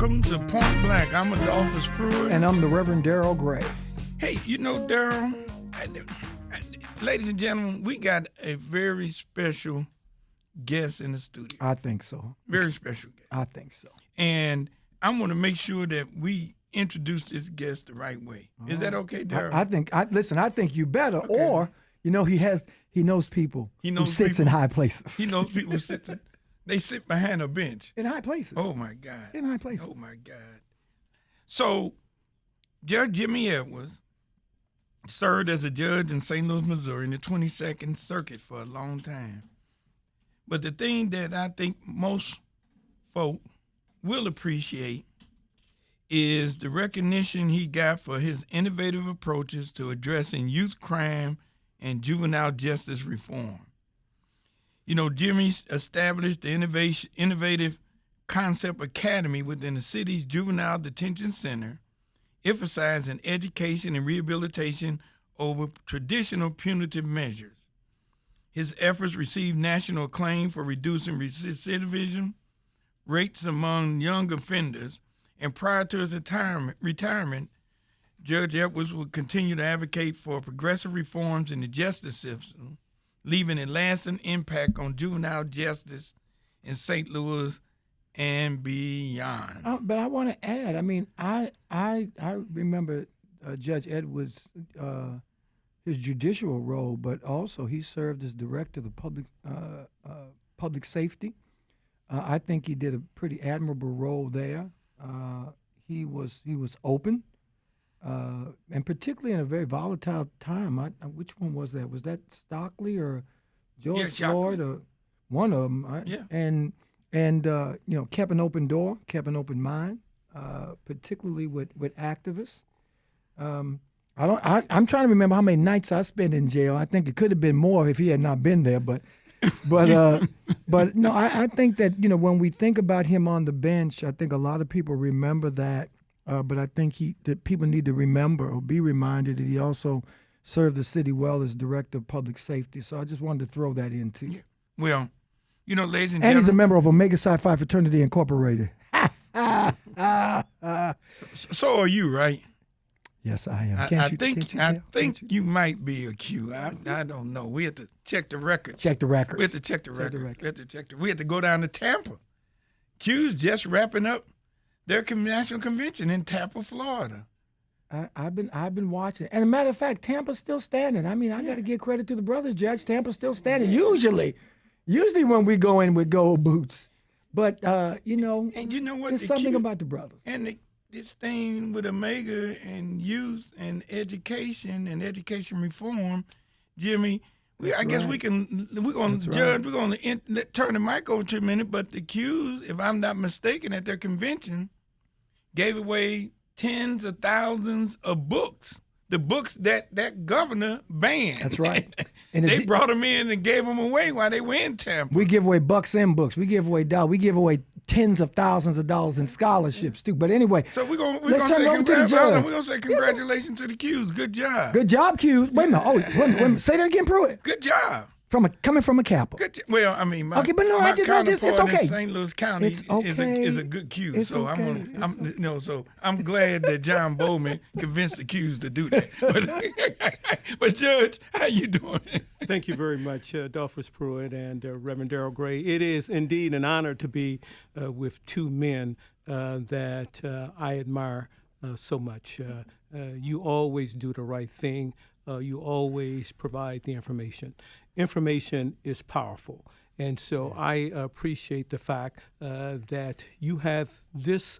welcome to Point Blank. I'm Adolphus Pruitt. And I'm the Reverend Darrell Gray. Hey, you know, Darrell, ladies and gentlemen, we got a very special guest in the studio. I think so. Very special guest. I think so. And I want to make sure that we introduce this guest the right way. Is that okay, Darrell? I think you better. Okay. Or, you know, he knows people who sits in high places. He knows people who they sit behind a bench. In high places. Oh, my God. In high places. Oh, my God. So, Judge Jimmy Edwards served as a judge in St. Louis, Missouri in the 22nd Circuit for a long time. But the thing that I think most folk will appreciate is the recognition he got for his innovative approaches to addressing youth crime and juvenile justice reform. You know, Jimmy established the innovative Concept Academy within the city's juvenile detention center, emphasizing education and rehabilitation over traditional punitive measures. His efforts received national acclaim for reducing recidivism rates among young offenders, and prior to his retirement, Judge Edwards would continue to advocate for progressive reforms in the justice system, leaving a lasting impact on juvenile justice in St. Louis and beyond. But I want to add, I mean, I remember Judge Edwards, his judicial role, but also he served as director of the public safety. I think he did a pretty admirable role there. He was open, and particularly in a very volatile time. Which one was that? Was that Stockley or George Floyd or one of them? Yeah. And you know, kept an open door, kept an open mind, particularly with activists. I'm trying to remember how many nights I spent in jail. I think it could have been more if he had not been there, but no, I think that, you know, when we think about him on the bench, I think a lot of people remember that, but I think that people need to remember or be reminded that he also served the city well as director of public safety. So I just wanted to throw that in too. Yeah. Well, you know, ladies and gentlemen, he's a member of Omega Psi Phi Fraternity Incorporated. So are you, right? Yes, I am. I think you might be a Q. I don't know. We have to check the records. Check the records. We have to check the records. We have to go down to Tampa. Q's just wrapping up their national convention in Tampa, Florida. I've been watching. And as a matter of fact, Tampa's still standing. I mean, I got to give credit to the brothers, Judge. Tampa's still standing. Usually when we go in with gold boots. But, you know, and you know what? There's something about the brothers. And this thing with Omega and youth and education reform, Jimmy, I guess we're going to judge, we're going to turn the mic over to a minute, but the Qs, if I'm not mistaken, at their convention, gave away tens of thousands of books. The books that governor banned. That's right. And they brought them in and gave them away while they were in Tampa. We give away bucks and books. We give away dollars. We give away tens of thousands of dollars in scholarships too. But anyway, so we're gonna say congratulations to the Qs. Good job. Good job, Qs. Wait a minute. Oh, wait a minute. Say that again, Pruitt. Good job. Coming from a Kappa. Well, I mean, my counterpart in St. Louis County is a good Q. So I'm glad that John Bowman convinced the Qs to do that. But Judge, how you doing? Thank you very much, Adolphus Pruitt and Reverend Darrell Gray. It is indeed an honor to be with two men that I admire so much. You always do the right thing. You always provide the information. Information is powerful. And so I appreciate the fact that you have this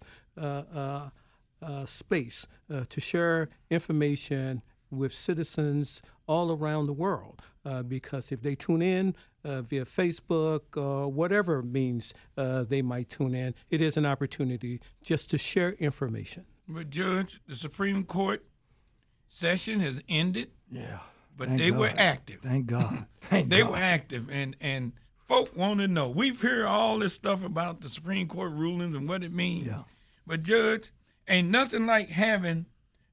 space to share information with citizens all around the world. Because if they tune in via Facebook or whatever means they might tune in, it is an opportunity just to share information. But Judge, the Supreme Court session has ended. Yeah. But they were active. Thank God. They were active, and folk want to know. We've heard all this stuff about the Supreme Court rulings and what it means. Yeah. But Judge, ain't nothing like having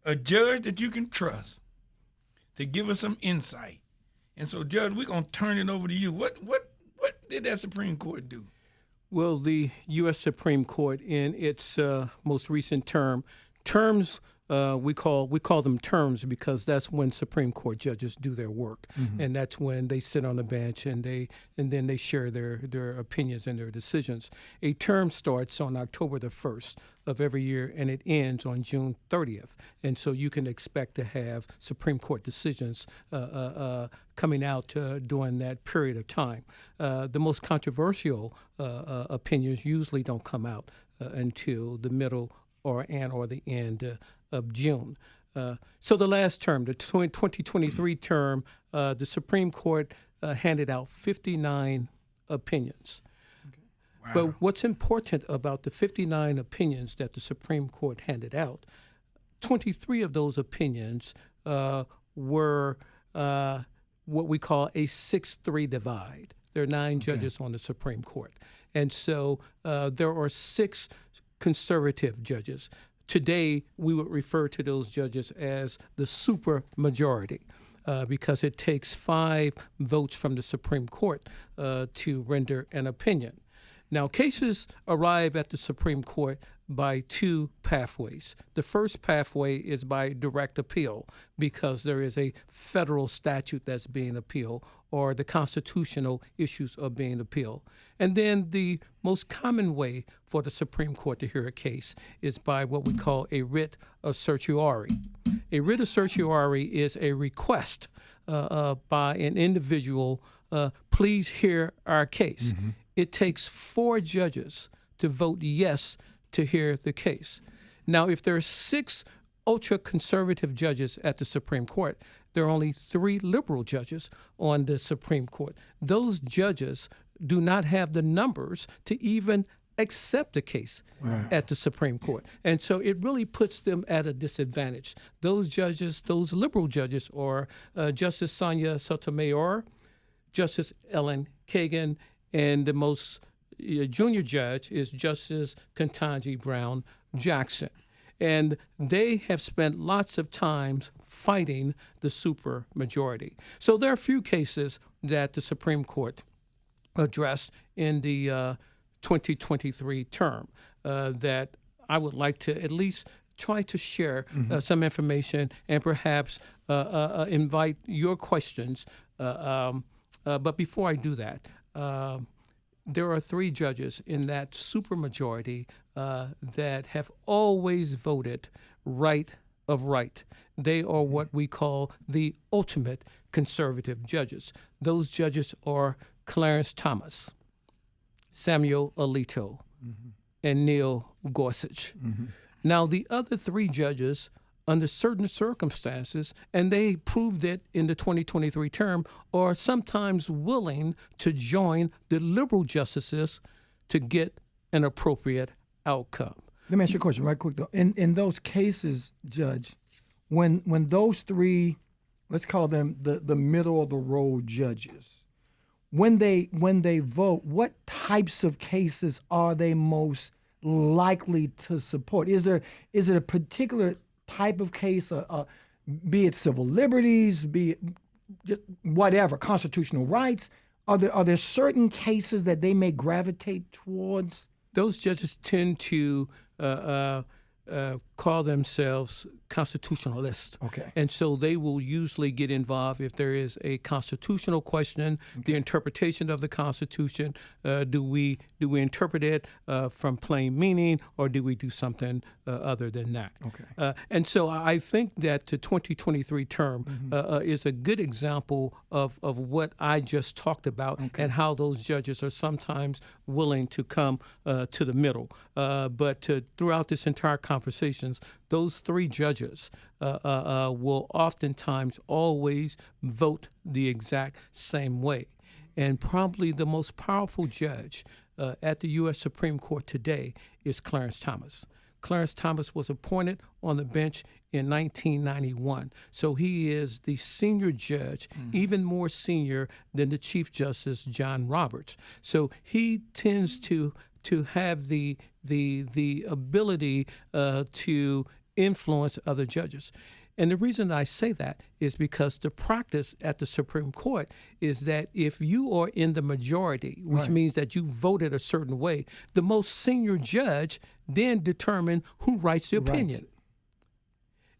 a judge that you can trust to give us some insight. And so, Judge, we're gonna turn it over to you. What did that Supreme Court do? Well, the U.S. Supreme Court, in its most recent terms we call them terms because that's when Supreme Court judges do their work, and that's when they sit on the bench and then they share their opinions and their decisions. A term starts on October the 1st of every year, and it ends on June 30th. And so you can expect to have Supreme Court decisions coming out during that period of time. The most controversial opinions usually don't come out until the middle or the end of June. So the last term, the 2023 term, the Supreme Court handed out 59 opinions. Wow. But what's important about the 59 opinions that the Supreme Court handed out, 23 of those opinions were what we call a 6-3 divide. There are 9 judges on the Supreme Court. And so there are 6 conservative judges. Today, we would refer to those judges as the supermajority because it takes 5 votes from the Supreme Court to render an opinion. Now, cases arrive at the Supreme Court by 2 pathways. The first pathway is by direct appeal because there is a federal statute that's being appealed or the constitutional issues are being appealed. And then the most common way for the Supreme Court to hear a case is by what we call a writ of certiorari. A writ of certiorari is a request by an individual, please hear our case. It takes 4 judges to vote yes to hear the case. Now, if there are 6 ultra-conservative judges at the Supreme Court, there are only 3 liberal judges on the Supreme Court. Those judges do not have the numbers to even accept a case at the Supreme Court. And so it really puts them at a disadvantage. Those judges, those liberal judges, are Justice Sonia Sotomayor, Justice Ellen Kagan, and the most junior judge is Justice Ketanji Brown Jackson. And they have spent lots of time fighting the supermajority. So there are a few cases that the Supreme Court addressed in the 2023 term that I would like to at least try to share some information and perhaps invite your questions. But before I do that, there are 3 judges in that supermajority that have always voted right of right. They are what we call the ultimate conservative judges. Those judges are Clarence Thomas, Samuel Alito, and Neil Gorsuch. Now, the other 3 judges, under certain circumstances, and they proved it in the 2023 term, are sometimes willing to join the liberal justices to get an appropriate outcome. Let me ask you a question right quick, though. In those cases, Judge, when those 3, let's call them the middle of the road judges, when they vote, what types of cases are they most likely to support? Is it a particular type of case, be it civil liberties, be it just whatever, constitutional rights? Are there certain cases that they may gravitate towards? Those judges tend to call themselves constitutionalists. Okay. And so they will usually get involved if there is a constitutional question, the interpretation of the Constitution. Do we interpret it from plain meaning, or do we do something other than that? Okay. And so I think that the 2023 term is a good example of what I just talked about and how those judges are sometimes willing to come to the middle. But throughout this entire conversations, those 3 judges will oftentimes always vote the exact same way. And probably the most powerful judge at the U.S. Supreme Court today is Clarence Thomas. Clarence Thomas was appointed on the bench in 1991. So he is the senior judge, even more senior than the Chief Justice John Roberts. So he tends to have the ability to influence other judges. And the reason I say that is because the practice at the Supreme Court is that if you are in the majority, which means that you voted a certain way, the most senior judge then determines who writes the opinion.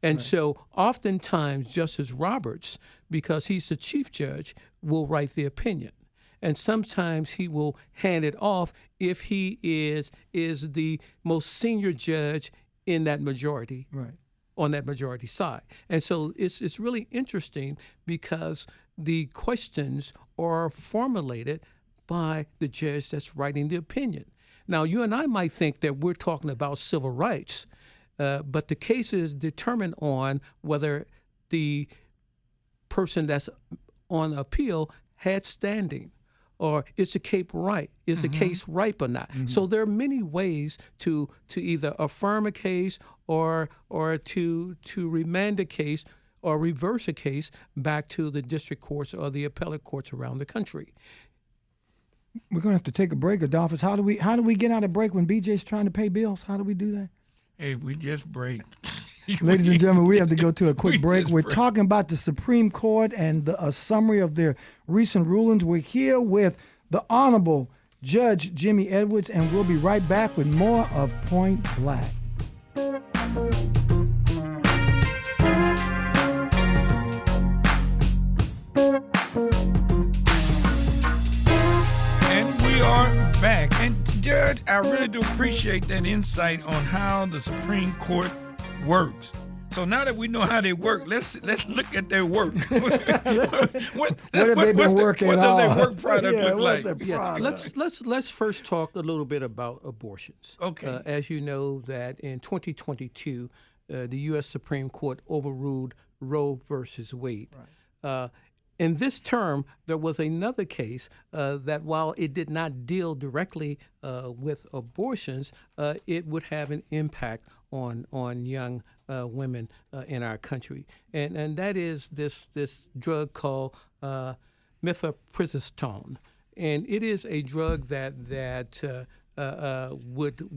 And so oftentimes Justice Roberts, because he's the chief judge, will write the opinion. And sometimes he will hand it off if he is the most senior judge in that majority, on that majority side. And so it's really interesting because the questions are formulated by the judge that's writing the opinion. Now, you and I might think that we're talking about civil rights, but the case is determined on whether the person that's on appeal had standing, or is the case right? Is the case ripe or not? So there are many ways to either affirm a case or to remand a case or reverse a case back to the district courts or the appellate courts around the country. We're gonna have to take a break, Adolphus. How do we get out of break when BJ's trying to pay bills? How do we do that? Hey, we just break. Ladies and gentlemen, we have to go to a quick break. We're talking about the Supreme Court and a summary of their recent rulings. We're here with the Honorable Judge Jimmy Edwards, and we'll be right back with more of Point Black. And we are back. And Judge, I really do appreciate that insight on how the Supreme Court works. So now that we know how they work, let's look at their work. what have they been working on? What does their work product look like? Yeah, let's first talk a little bit about abortions. Okay. As you know, that in 2022, the U.S. Supreme Court overruled Roe versus Wade. In this term, there was another case that while it did not deal directly with abortions, it would have an impact on young women in our country, and that is this drug called mifepristone, and it is a drug that would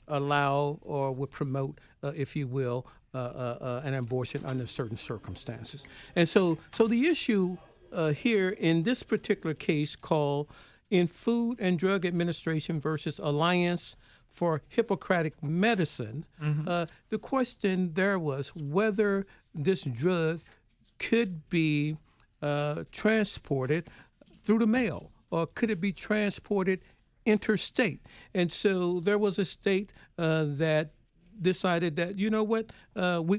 allow or would promote, if you will, an abortion under certain circumstances. And so the issue here in this particular case called in Food and Drug Administration versus Alliance for Hippocratic Medicine, the question there was whether this drug could be transported through the mail, or could it be transported interstate. And so there was a state that decided that, you know what,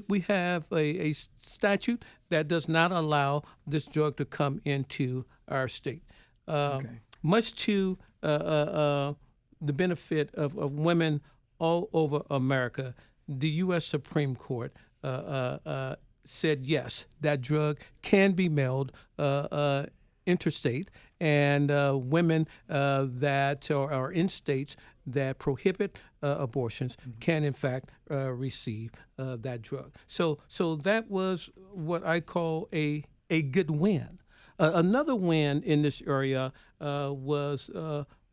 we have a statute that does not allow this drug to come into our state. Much to the benefit of women all over America, the U.S. Supreme Court said yes, that drug can be mailed interstate, and women that are in states that prohibit abortions can in fact receive that drug. So that was what I call a good win. Another win in this area was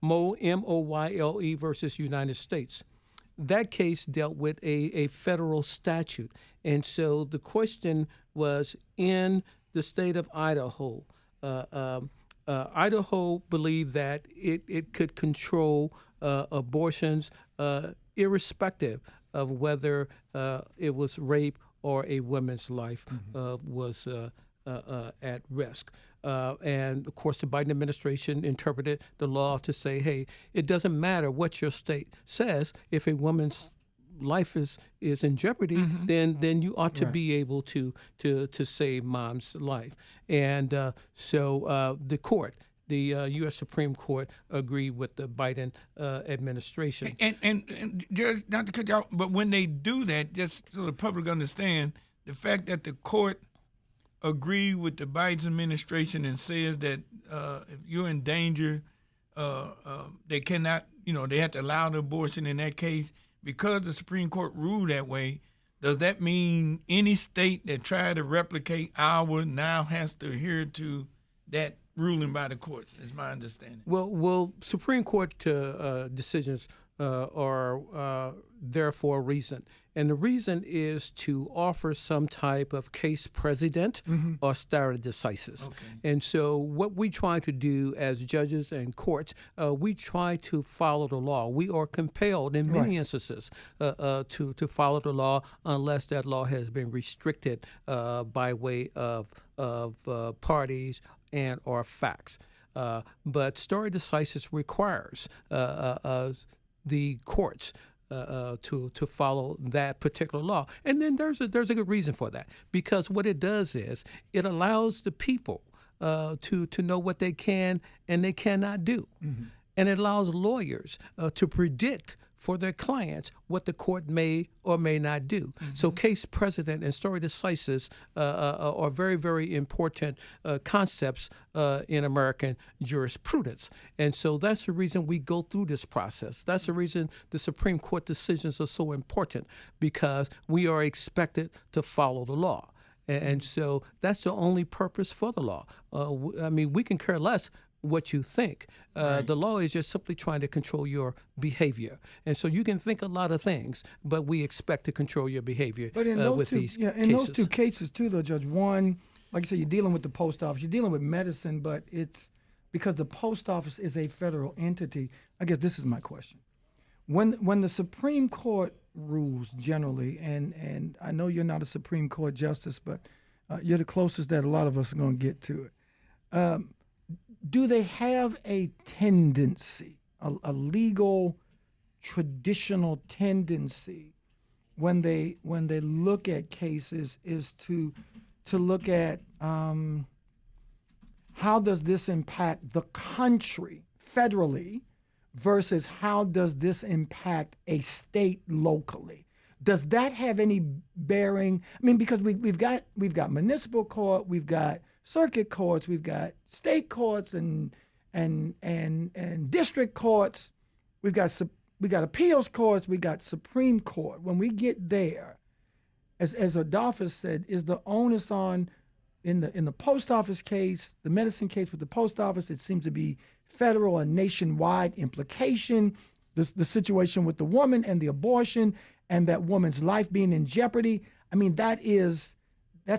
Moyle versus United States. That case dealt with a federal statute, and so the question was in the state of Idaho. Idaho believed that it could control abortions irrespective of whether it was rape or a woman's life was at risk. And of course, the Biden administration interpreted the law to say, hey, it doesn't matter what your state says. If a woman's life is in jeopardy, then you ought to be able to save mom's life. And so the court, the U.S. Supreme Court, agreed with the Biden administration. And Judge, not to cut you off, but when they do that, just so the public understand, the fact that the court agreed with the Biden administration and says that if you're in danger, they cannot, they have to allow the abortion in that case. Because the Supreme Court ruled that way, does that mean any state that tried to replicate our now has to adhere to that ruling by the courts, is my understanding? Well, Supreme Court decisions are there for a reason. And the reason is to offer some type of case precedent or stare decisis. Okay. And so what we try to do as judges and courts, we try to follow the law. We are compelled in many instances to follow the law unless that law has been restricted by way of parties and or facts. But stare decisis requires the courts to follow that particular law. And then there's a good reason for that, because what it does is it allows the people to know what they can and they cannot do. And it allows lawyers to predict for their clients what the court may or may not do. So case precedent and stare decisis are very, very important concepts in American jurisprudence. And so that's the reason we go through this process. That's the reason the Supreme Court decisions are so important, because we are expected to follow the law. And so that's the only purpose for the law. I mean, we can care less what you think. The law is just simply trying to control your behavior. And so you can think a lot of things, but we expect to control your behavior But in those with two, these in cases. those two cases too, though, Judge, one, like you said, you're dealing with the post office, you're dealing with medicine, but it's because the post office is a federal entity. I guess this is my question. When the Supreme Court rules generally, and I know you're not a Supreme Court justice, but you're the closest that a lot of us are going to get to it. Do they have a tendency, a legal, traditional tendency, when they look at cases, is to look at how does this impact the country federally versus how does this impact a state locally? Does that have any bearing? I mean, because we've got municipal court, we've got circuit courts, we've got state courts and district courts, we've got appeals courts, we got Supreme Court. When we get there, as Adolphus said, is the onus on in the post office case, the medicine case with the post office? It seems to be federal and nationwide implication. The situation with the woman and the abortion and that woman's life being in jeopardy. I mean, that's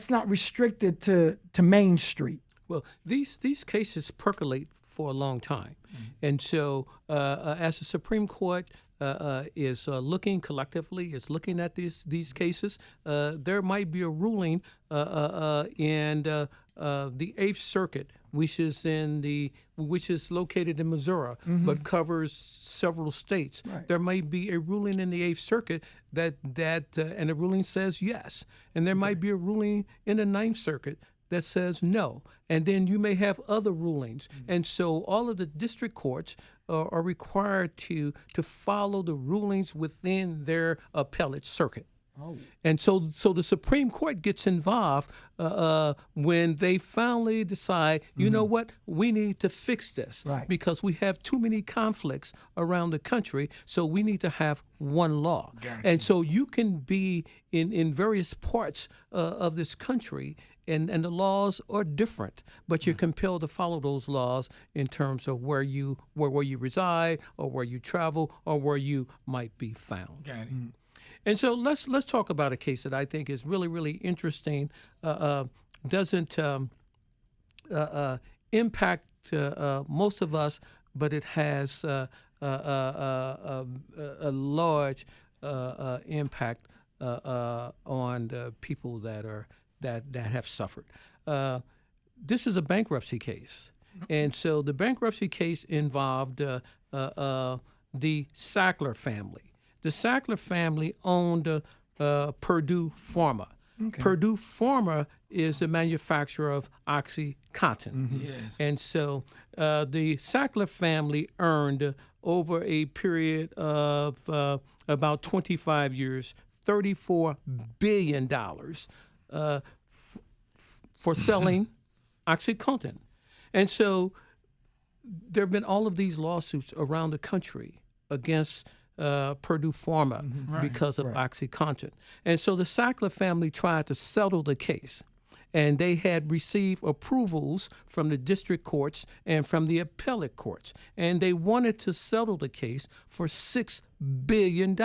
not restricted to Main Street. Well, these cases percolate for a long time. And so as the Supreme Court is looking collectively, is looking at these cases, there might be a ruling in the Eighth Circuit, which is located in Missouri, but covers several states. Right. There might be a ruling in the Eighth Circuit that and the ruling says yes, and there might be a ruling in the Ninth Circuit that says no, and then you may have other rulings. And so all of the district courts are required to follow the rulings within their appellate circuit. And so the Supreme Court gets involved when they finally decide, you know what, we need to fix this, because we have too many conflicts around the country, so we need to have one law. Gotcha. And so you can be in various parts of this country, and the laws are different, but you're compelled to follow those laws in terms of where you reside, or where you travel, or where you might be found. Got it. And so let's talk about a case that I think is really, really interesting. Doesn't impact most of us, but it has a large impact on the people that have suffered. This is a bankruptcy case, and so the bankruptcy case involved the Sackler family. The Sackler family owned Purdue Pharma. Okay. Purdue Pharma is the manufacturer of OxyContin. Yes. And so the Sackler family earned, over a period of about 25 years, $34 billion for selling OxyContin. And so there have been all of these lawsuits around the country against Purdue Pharma because of OxyContin. And so the Sackler family tried to settle the case. and they had received approvals from the district courts and from the appellate courts, and they wanted to settle the case for $6 billion.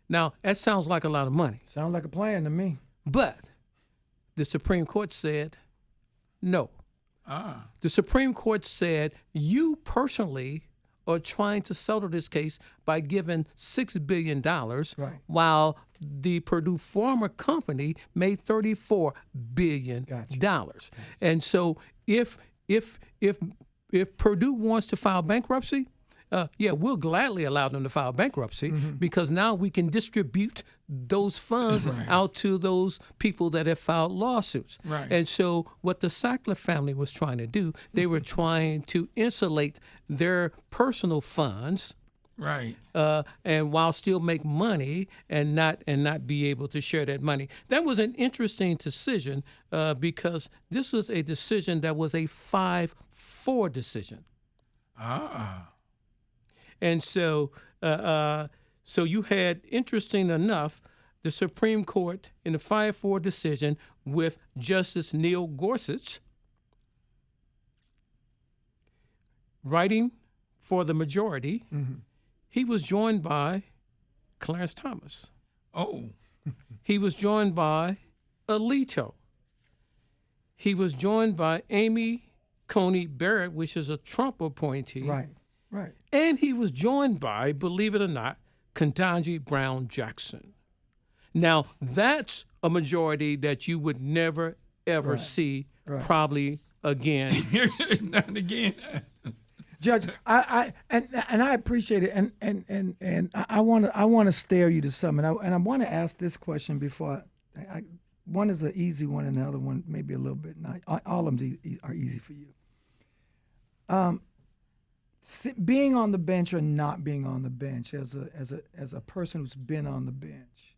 Now, that sounds like a lot of money, Sounds like a plan to me. but the Supreme Court said no. Ah. The Supreme Court said you personally are trying to settle this case by giving $6 billion, Right. while the Purdue Pharma company made $34 billion. Gotcha. And so if Purdue wants to file bankruptcy, we'll gladly allow them to file bankruptcy because now we can distribute those funds out to those people that have filed lawsuits. Right. And so what the Sackler family was trying to do, they were trying to insulate their personal funds, Right. and while still make money and not be able to share that money. That was an interesting decision because this was a decision that was a 5-4 decision. Ah. And so, so you had, interesting enough, the Supreme Court in the 5-4 decision with Justice Neil Gorsuch writing for the majority. He was joined by Clarence Thomas. Oh. He was joined by Alito. He was joined by Amy Coney Barrett, which is a Trump appointee. Right. Right. And he was joined by, believe it or not, Ketanji Brown Jackson. Now, that's a majority that you would never, ever Right. see Right. probably again. Not again. Judge, I appreciate it, and I want to stare you to something, and I want to ask this question before. One is an easy one, and the other one maybe a little bit not. All of them are easy for you. Being on the bench or not being on the bench, as a person who's been on the bench,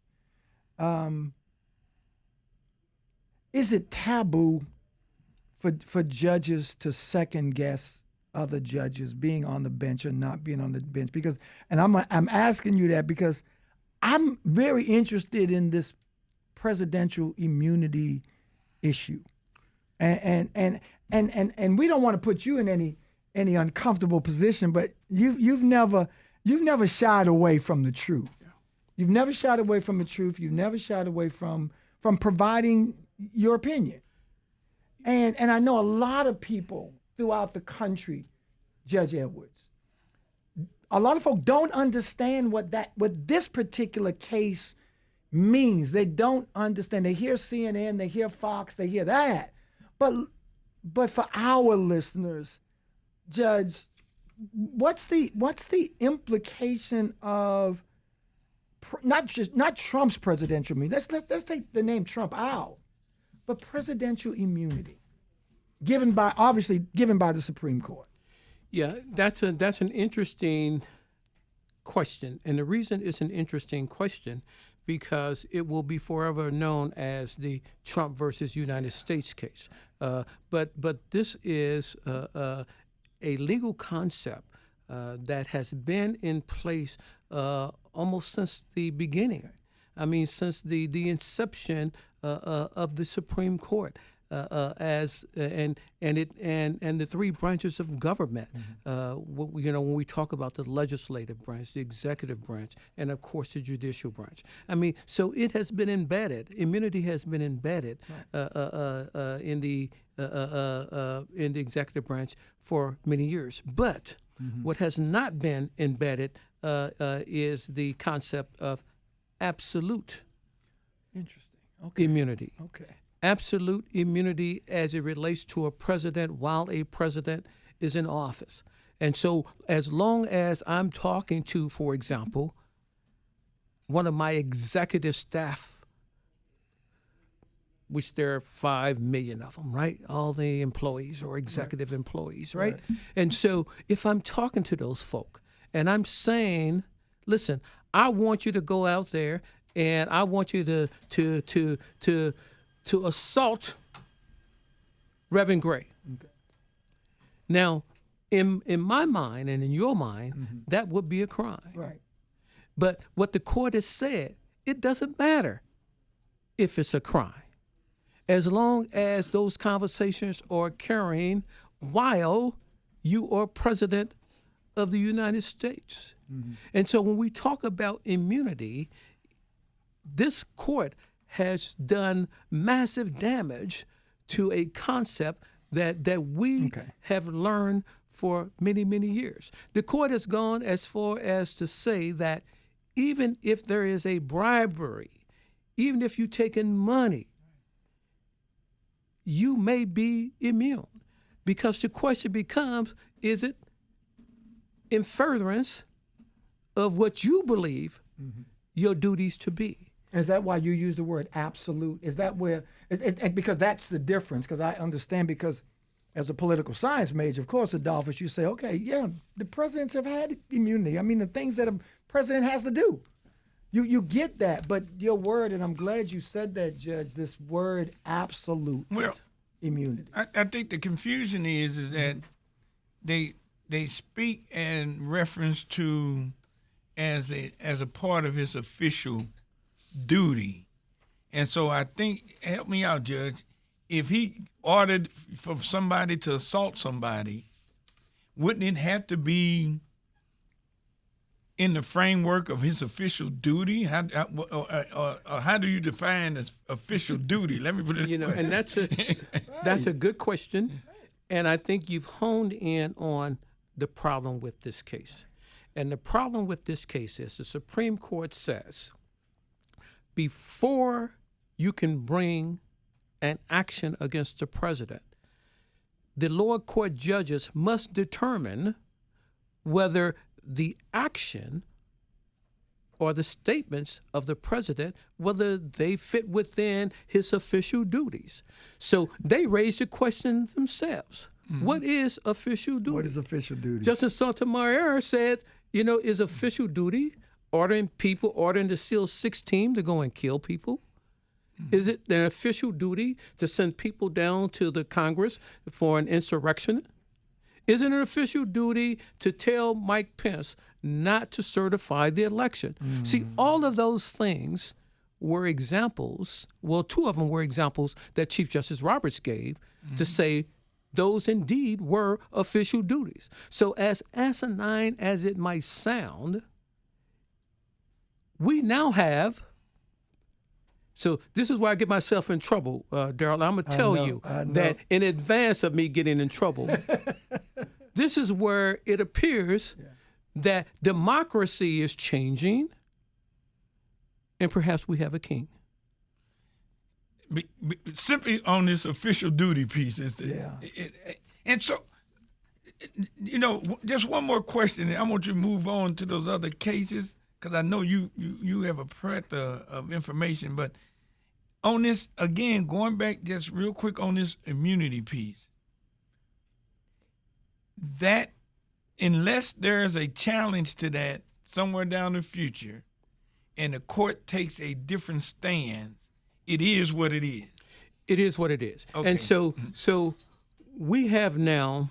is it taboo for judges to second guess other judges being on the bench or not being on the bench? Because, and I'm asking you that because I'm very interested in this presidential immunity issue, and we don't want to put you in any uncomfortable position, but you've never shied away from the truth. You've never shied away from the truth. You've never shied away from providing your opinion. And I know a lot of people throughout the country, Judge Edwards, a lot of folk don't understand what this particular case means. They don't understand. They hear CNN, they hear Fox, they hear that. But for our listeners, Judge, what's the implication of not Trump's presidential immunity? Let's take the name Trump out, but presidential immunity given by the Supreme Court. Yeah, that's an interesting question, and the reason it's an interesting question because it will be forever known as the Trump versus United States case. But this is a legal concept that has been in place almost since the beginning. I mean, since the inception of the Supreme Court, and the three branches of government. When we talk about the legislative branch, the executive branch, and of course the judicial branch. I mean, so it has been embedded. Immunity has been embedded in the executive branch for many years. But what has not been embedded is the concept of absolute immunity. Okay. Absolute immunity as it relates to a president while a president is in office. And so as long as I'm talking to, for example, one of my executive staff, which there are 5 million of them, right? All the employees or executive employees, right? And so if I'm talking to those folk and I'm saying, listen, I want you to go out there and I want you to assault Reverend Gray. Okay. Now, in my mind and in your mind, that would be a crime. Right. But what the court has said, it doesn't matter if it's a crime. as long as those conversations are occurring while you are president of the United States. And so when we talk about immunity, this court has done massive damage to a concept that we have learned for many, many years. The court has gone as far as to say that even if there is a bribery, even if you take in money, you may be immune. Because the question becomes, is it in furtherance of what you believe your duties to be? Is that why you use the word absolute? Is that where, because that's the difference, because I understand, because as a political science major, of course, Adolphus, you say, okay, yeah, the presidents have had immunity. I mean, the things that a president has to do. You get that, but your word, and I'm glad you said that, Judge, this word absolute immunity. I think the confusion is that they speak in reference to as a part of his official duty. And so I think, help me out, Judge, if he ordered for somebody to assault somebody, wouldn't it have to be in the framework of his official duty? How do you define as official duty? Let me put it. And that's a good question, and I think you've honed in on the problem with this case. And the problem with this case is the Supreme Court says before you can bring an action against the president, the lower court judges must determine whether the action or the statements of the president, whether they fit within his official duties. So they raise the question themselves. What is official duty? What is official duty? Justice Sotomayor said, is official duty ordering the SEAL 6 team to go and kill people? Is it an official duty to send people down to the Congress for an insurrection? Is it an official duty to tell Mike Pence not to certify the election? See, all of those things were examples, well, 2 of them were examples that Chief Justice Roberts gave to say those indeed were official duties. So as asinine as it might sound, we now have, so this is where I get myself in trouble, Darrell. I'm going to tell you that in advance of me getting in trouble, this is where it appears that democracy is changing and perhaps we have a king. Simply on this official duty piece is and so, just one more question. I want you to move on to those other cases because I know you have a plethora of information. But on this, again, going back just real quick on this immunity piece, that unless there's a challenge to that somewhere down the future and the court takes a different stance, it is what it is. It is what it is. Okay. And so we have now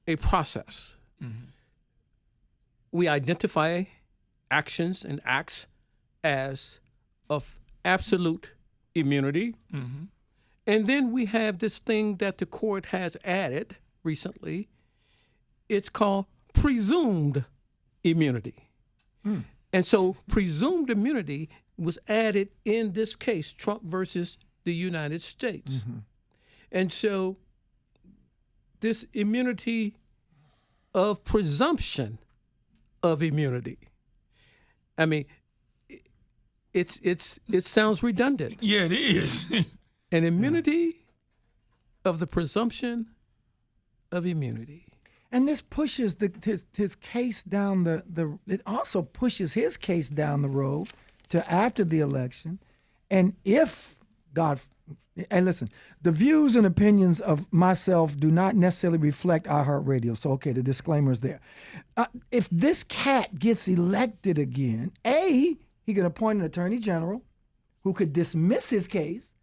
a process. We identify actions and acts as of absolute immunity. And then we have this thing that the court has added recently. It's called presumed immunity. And so presumed immunity was added in this case, Trump versus the United States. And so this immunity of presumption of immunity, I mean, it sounds redundant. Yeah, it is. An immunity of the presumption of immunity. And this pushes his case down it also pushes his case down the road to after the election. And and listen, the views and opinions of myself do not necessarily reflect iHeartRadio. So, okay, the disclaimer is there. If this cat gets elected again, he can appoint an attorney general who could dismiss his case,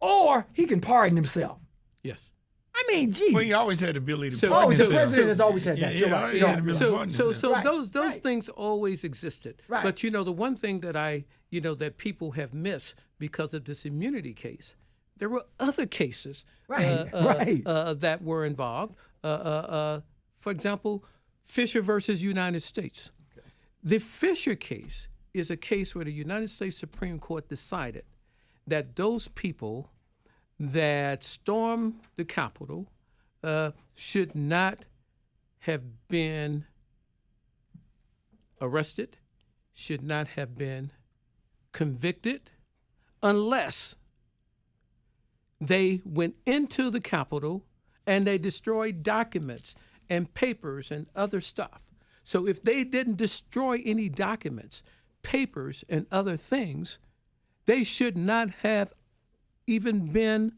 or he can pardon himself. Yes. I mean, gee. Well, he always had the ability to So- pardon Oh, the himself. president has always had that. Yeah, You're yeah, right. he You're had the right. ability to So, pardon so, himself. so Right, those right. things always existed. Right. But the one thing that that people have missed because of this immunity case, there were other cases Right, right. that were involved. For example, Fisher versus United States. The Fisher case is a case where the United States Supreme Court decided that those people that stormed the Capitol should not have been arrested, should not have been convicted, unless they went into the Capitol and they destroyed documents and papers and other stuff. So if they didn't destroy any documents, papers, and other things, they should not have even been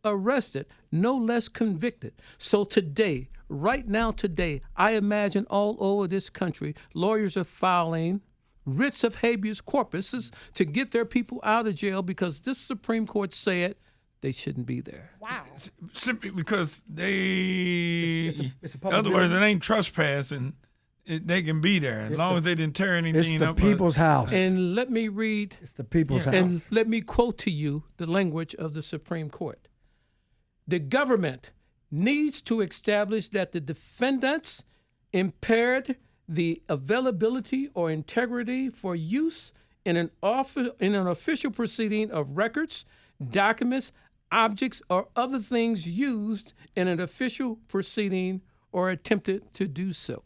arrested, no less convicted. So today, right now today, I imagine all over this country, lawyers are filing writs of habeas corpus to get their people out of jail because this Supreme Court said they shouldn't be there. Wow. Simply because they, it's a in public other words, building. it ain't trespassing. They can be there as long as they didn't tear anything It's the up. people's house. And let me read It's the people's house. and let me quote to you the language of the Supreme Court. The government needs to establish that the defendants impaired the availability or integrity for use in an official proceeding of records, documents, objects, or other things used in an official proceeding or attempted to do so.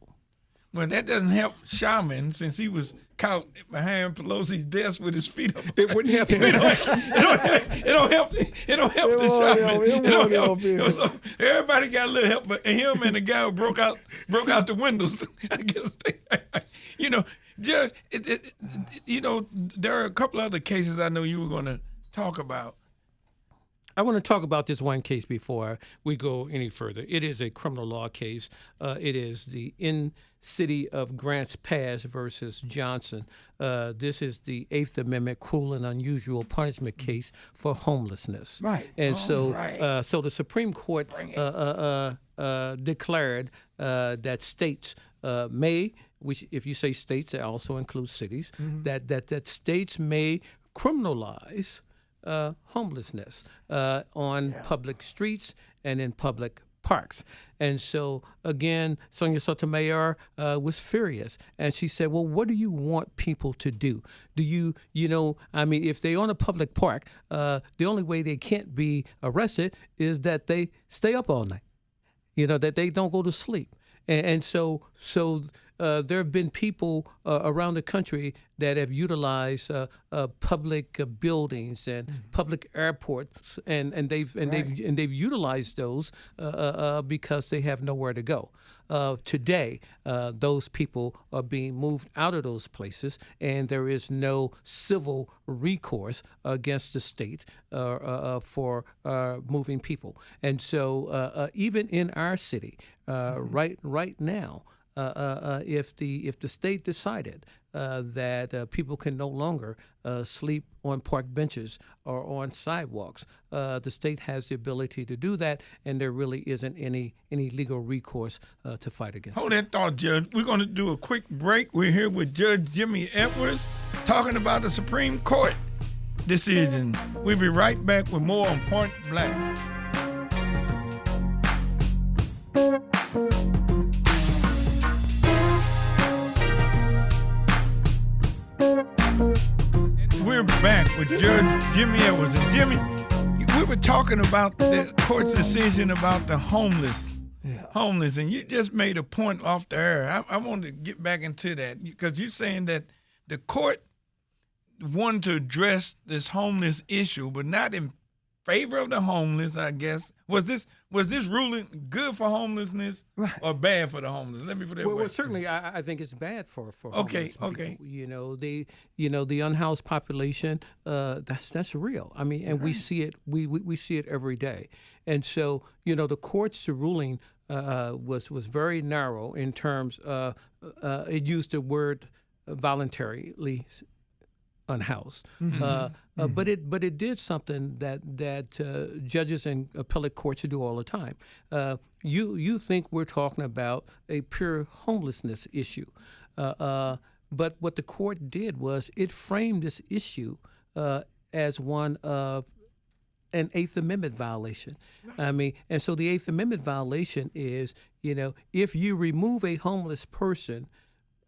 Well, that doesn't help Shaman since he was caught behind Pelosi's desk with his feet up. It wouldn't help him. It don't help the won't help, Shaman. it won't help him. So everybody got a little help, but him and the guy who broke out the windows. I guess Judge, there are a couple other cases I know you were going to talk about. I want to talk about this one case before we go any further. It is a criminal law case. It is the City of Grants Pass versus Johnson. This is the Eighth Amendment cruel and unusual punishment case for homelessness. Right. And so the Supreme Court declared that states may, which if you say states, that also includes cities, that states may criminalize homelessness on public streets and in public parks. And so, again, Sonia Sotomayor was furious. And she said, well, what do you want people to do? Do if they're on a public park, the only way they can't be arrested is that they stay up all night, that they don't go to sleep. And so there have been people around the country that have utilized public buildings and public airports, and they've utilized those because they have nowhere to go. Today, those people are being moved out of those places, and there is no civil recourse against the state for moving people. And so, even in our city, right now. If the state decided that people can no longer sleep on park benches or on sidewalks, the state has the ability to do that, and there really isn't any legal recourse to fight against Hold it. that thought, Judge. We're going to do a quick break. We're here with Judge Jimmy Edwards talking about the Supreme Court decision. We'll be right back with more on Point Blank. We're back with Judge Jimmy Edwards. And Jimmy, we were talking about the court's decision about the homeless, and you just made a point off the air. I wanted to get back into that because you're saying that the court wanted to address this homeless issue, but not in favor of the homeless, I guess. Was this ruling good for homelessness or bad for the homeless? Let me put that way. Well, certainly, I think it's bad for homeless people. Okay. The unhoused population. That's real. I mean, and we see it. We see it every day. And so, the court's ruling was very narrow in terms. It used the word voluntarily. unhoused. But it did something that judges and appellate courts do all the time. You think we're talking about a pure homelessness issue, but what the court did was it framed this issue as one of an Eighth Amendment violation. I mean, and so the Eighth Amendment violation is, if you remove a homeless person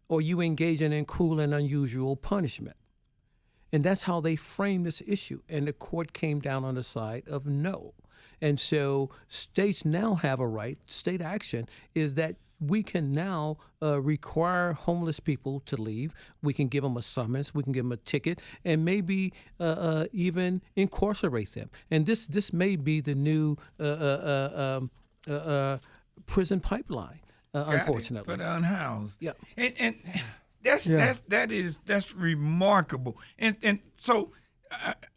or you engage in cruel and unusual punishment. And that's how they frame this issue. And the court came down on the side of no. And so states now have a right, state action is that we can now require homeless people to leave. We can give them a summons, we can give them a ticket, and maybe even incarcerate them. And this may be the new prison pipeline, unfortunately. For the unhoused. Yeah. And that's remarkable. And so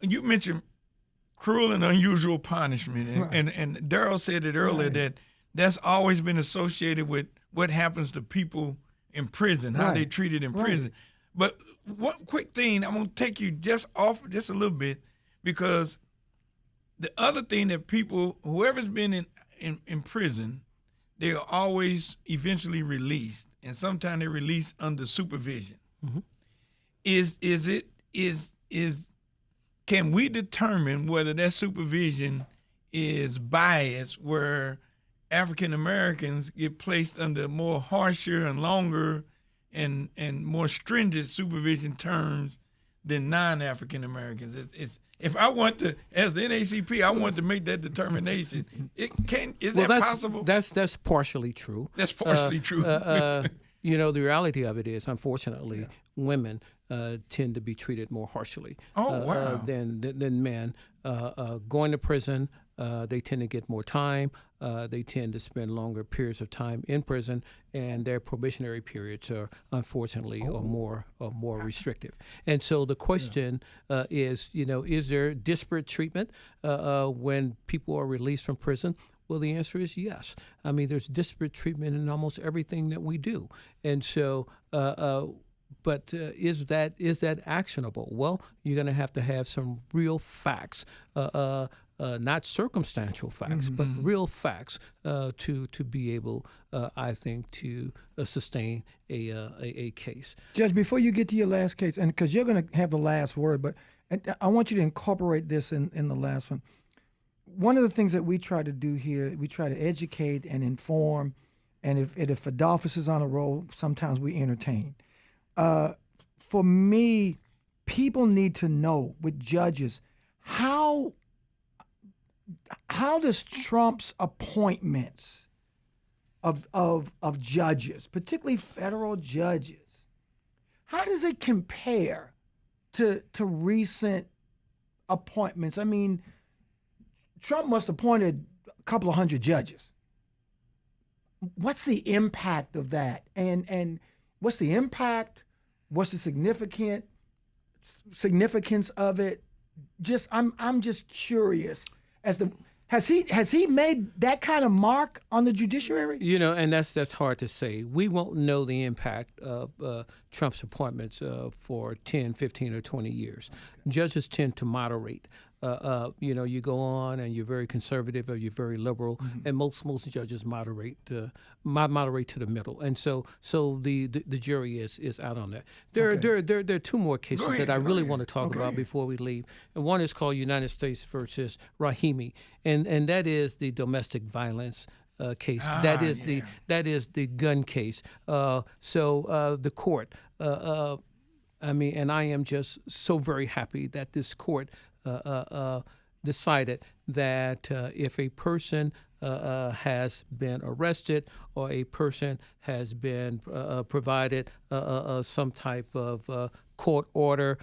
you mentioned cruel and unusual punishment, and Darrell said it earlier that that's always been associated with what happens to people in prison, how they treated in prison. But one quick thing, I'm gonna take you just off just a little bit, because the other thing that people, whoever's been in prison, they are always eventually released, and sometimes they're released under supervision. Can we determine whether that supervision is biased, where African Americans get placed under more harsher and longer and more stringent supervision terms than non-African Americans? If I want to, as the NACP, I want to make that determination. Is that possible? That's partially true. That's partially true. The reality of it is, unfortunately, women tend to be treated more harshly than men. Going to prison, they tend to get more time. They tend to spend longer periods of time in prison, and their probationary periods are unfortunately more restrictive. And so the question is there disparate treatment when people are released from prison? Well, the answer is yes. I mean, there's disparate treatment in almost everything that we do. And so, but is that actionable? Well, you're going to have some real facts, not circumstantial facts, but real facts to be able, I think, to sustain a case. Judge, before you get to your last case, and because you're going to have the last word, but I want you to incorporate this in the last one. One of the things that we try to do here, we try to educate and inform, and if Adolphus is on a roll, sometimes we entertain. For me, people need to know with judges, how does Trump's appointments of judges, particularly federal judges, how does it compare to recent appointments? I mean, Trump must have appointed a couple of hundred judges. What's the impact of that? And what's the impact? What's the significance of it? I'm just curious as to has he made that kind of mark on the judiciary? And that's hard to say. We won't know the impact of Trump's appointments for 10, 15, or 20 years. Judges tend to moderate. You go on and you're very conservative or you're very liberal, and most judges moderate to the middle, and so the jury is out on that. There are two more cases that I really want to talk about before we leave, and one is called United States versus Rahimi, and that is the domestic violence case. That is the gun case. So the court. And I am just so very happy that this court decided that if a person has been arrested or a person has been provided some type of court order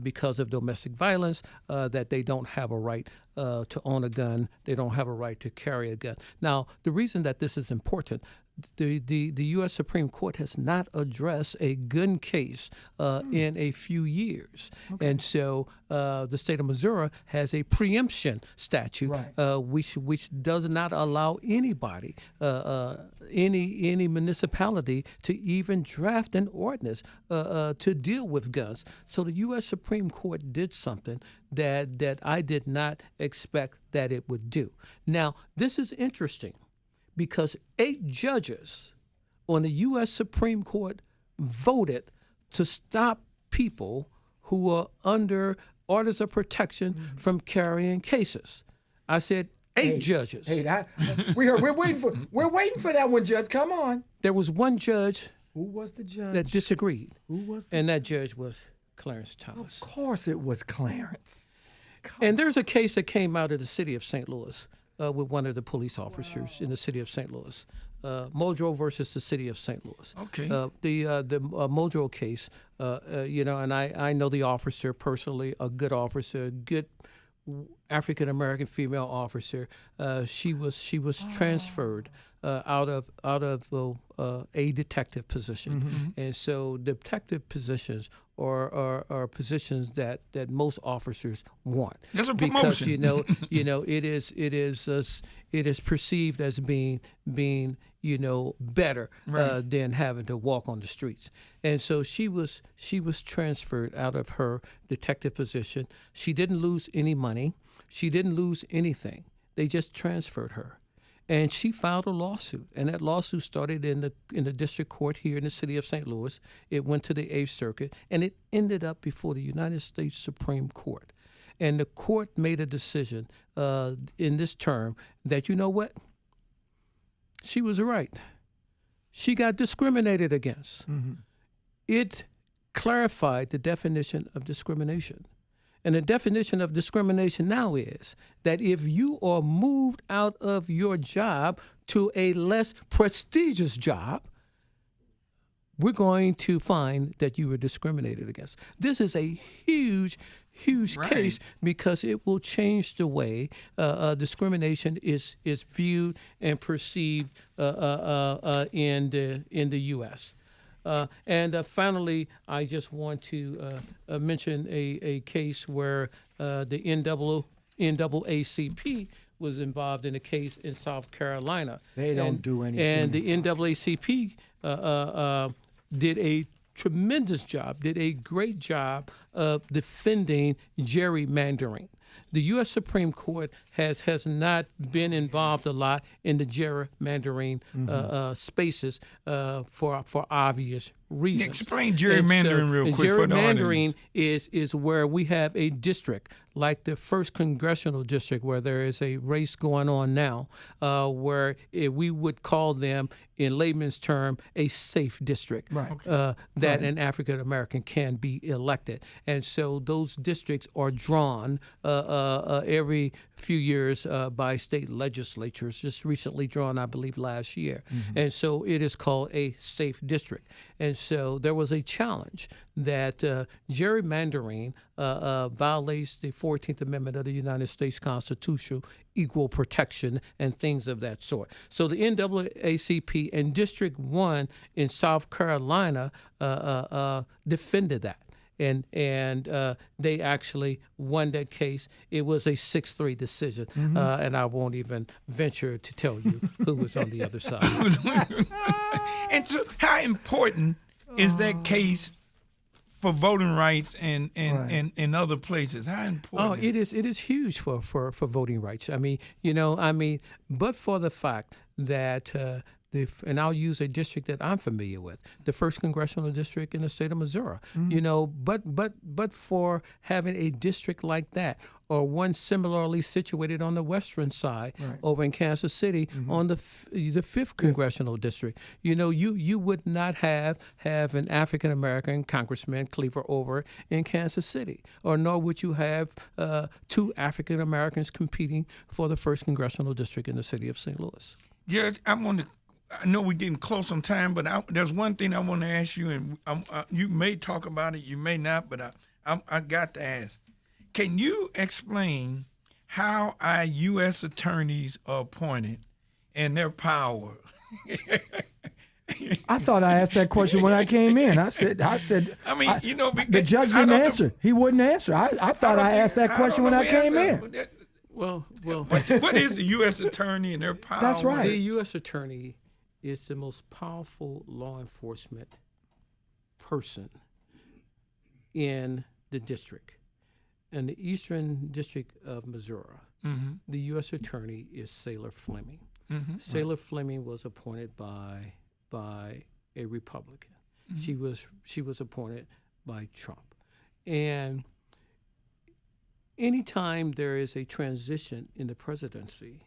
because of domestic violence, that they don't have a right to own a gun, they don't have a right to carry a gun. Now, the reason that this is important, the U.S. Supreme Court has not addressed a gun case in a few years. And so the state of Missouri has a preemption statute which does not allow anybody, any municipality, to even draft an ordinance to deal with with guns. So the U.S. Supreme Court did something that I did not expect that it would do. Now, this is interesting because 8 judges on the U.S. Supreme Court voted to stop people who are under orders of protection from carrying cases. I said 8 judges. Hey, we're waiting for that one, Judge. Come on. There was one judge Who was the judge? that disagreed, Who was the and that judge was Clarence Thomas. Of course it was Clarence. And there's a case that came out of the city of St. Louis with one of the police officers in the city of St. Louis. Mojo versus the city of St. Louis. Okay. The Mojo case, and I know the officer personally, a good officer, a good African American female officer. She was transferred out of a detective position, and so detective positions are positions that most officers want. That's a because promotion. it is perceived as being better than having to walk on the streets. And so she was transferred out of her detective position. She didn't lose any money. She didn't lose anything. They just transferred her. And she filed a lawsuit, and that lawsuit started in the district court here in the city of St. Louis. It went to the 8th Circuit, and it ended up before the United States Supreme Court. And the court made a decision in this term that, you know what? She was right. She got discriminated against. It clarified the definition of discrimination. And the definition of discrimination now is that if you are moved out of your job to a less prestigious job, we're going to find that you were discriminated against. This is a huge case because it will change the way discrimination is viewed and perceived in the U.S. And finally, I just want to mention a case where the NAACP was involved in a case in South Carolina. They don't do anything. And the NAACP did a tremendous job, did a great job of defending gerrymandering. The U.S. Supreme Court has not been involved a lot in the gerrymandering spaces for obvious reasons. Explain gerrymandering real quick for the gerrymandering audience. is where we have a district like the 1st Congressional District where there is a race going on now where we would call them, in layman's term, a safe district that an African American can be elected. And so those districts are drawn every few years by state legislatures, just recently drawn, I believe, last year. And so it is called a safe district. And so there was a challenge that gerrymandering violates the 14th Amendment of the United States Constitution, equal protection, and things of that sort. So the NAACP and District 1 in South Carolina defended that. And they actually won that case. It was a 6-3 decision, and I won't even venture to tell you who was on the other side. And so how important is that case for voting rights and in other places? How important? It is huge for voting rights. I mean, but for the fact that and I'll use a district that I'm familiar with, the 1st Congressional District in the state of Missouri. But for having a district like that, or one similarly situated on the western side over in Kansas City on the 5th Congressional District, you would not have an African American Congressman Cleaver over in Kansas City, or nor would you have 2 African Americans competing for the 1st Congressional District in the city of St. Louis. Judge, I know we're getting close on time, but there's one thing I want to ask you, and you may talk about it, you may not, but I got to ask. Can you explain how our U.S. attorneys are appointed and their power? I thought I asked that question when I came in. I said. I mean, the judge didn't answer. He wouldn't answer. I thought I asked that question when I came in. Well. What is the U.S. attorney and their power? That's right. The U.S. attorney is the most powerful law enforcement person in the district. In the Eastern District of Missouri, the U.S. Attorney is Sailor Fleming. Sailor Fleming was appointed by a Republican. She was appointed by Trump. And anytime there is a transition in the presidency,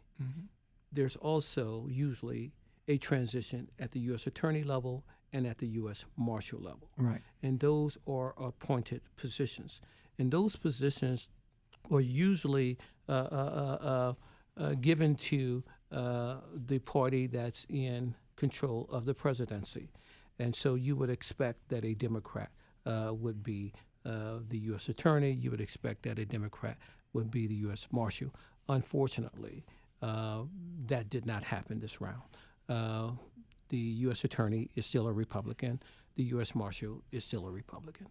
there's also usually a transition at the U.S. Attorney level and at the U.S. Marshal level. Right. And those are appointed positions. And those positions are usually given to the party that's in control of the presidency. And so you would expect that a Democrat would be the U.S. Attorney. You would expect that a Democrat would be the U.S. Marshal. Unfortunately, that did not happen this round. The U.S. Attorney is still a Republican. The U.S. Marshal is still a Republican.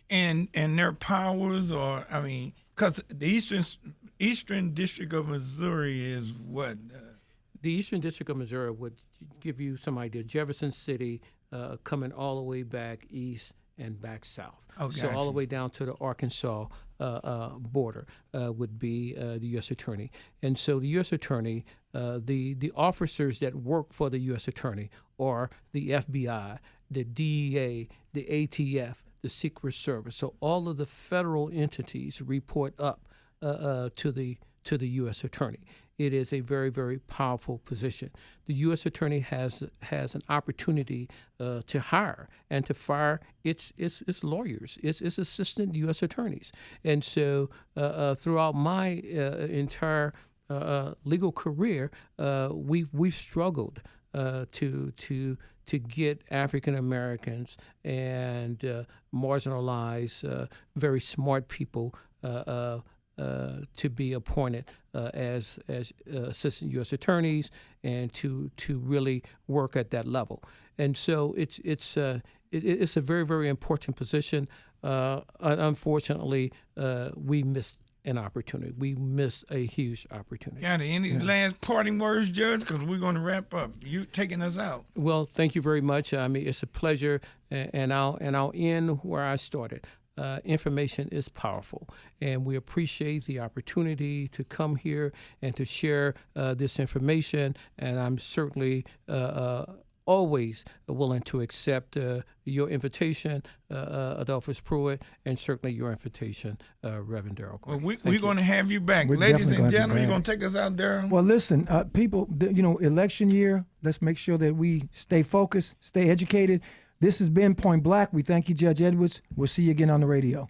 And their powers are, I mean, because the Eastern District of Missouri is what? The Eastern District of Missouri would give you some idea. Jefferson City coming all the way back east and back south. Oh, so gotcha. all the way down to the Arkansas border would be the U.S. Attorney. And so the U.S. Attorney, the officers that work for the U.S. Attorney are the FBI, the DEA, the ATF, the Secret Service. So all of the federal entities report up to the U.S. Attorney. It is a very, very powerful position. The U.S. Attorney has an opportunity to hire and to fire its lawyers, its assistant U.S. attorneys. And so throughout my entire legal career, we've struggled to get African Americans and marginalized, very smart people to be appointed as assistant U.S. attorneys and to really work at that level. And so it's a very, very important position. Unfortunately, we missed an opportunity. We missed a huge opportunity. Got any last parting words, Judge? Because we're going to wrap up. You taking us out. Well, thank you very much. I mean, it's a pleasure, and I'll end where I started. Information is powerful, and we appreciate the opportunity to come here and to share this information. And I'm certainly always willing to accept your invitation, Adolphus Pruitt, and certainly your invitation, Reverend Darrell. Well, we're going to have you back. We're Ladies definitely and gonna have you gentlemen, you're back. going to take us out, Darrell? Well, listen, people, election year, let's make sure that we stay focused, stay educated. This has been Point Black. We thank you, Judge Edwards. We'll see you again on the radio.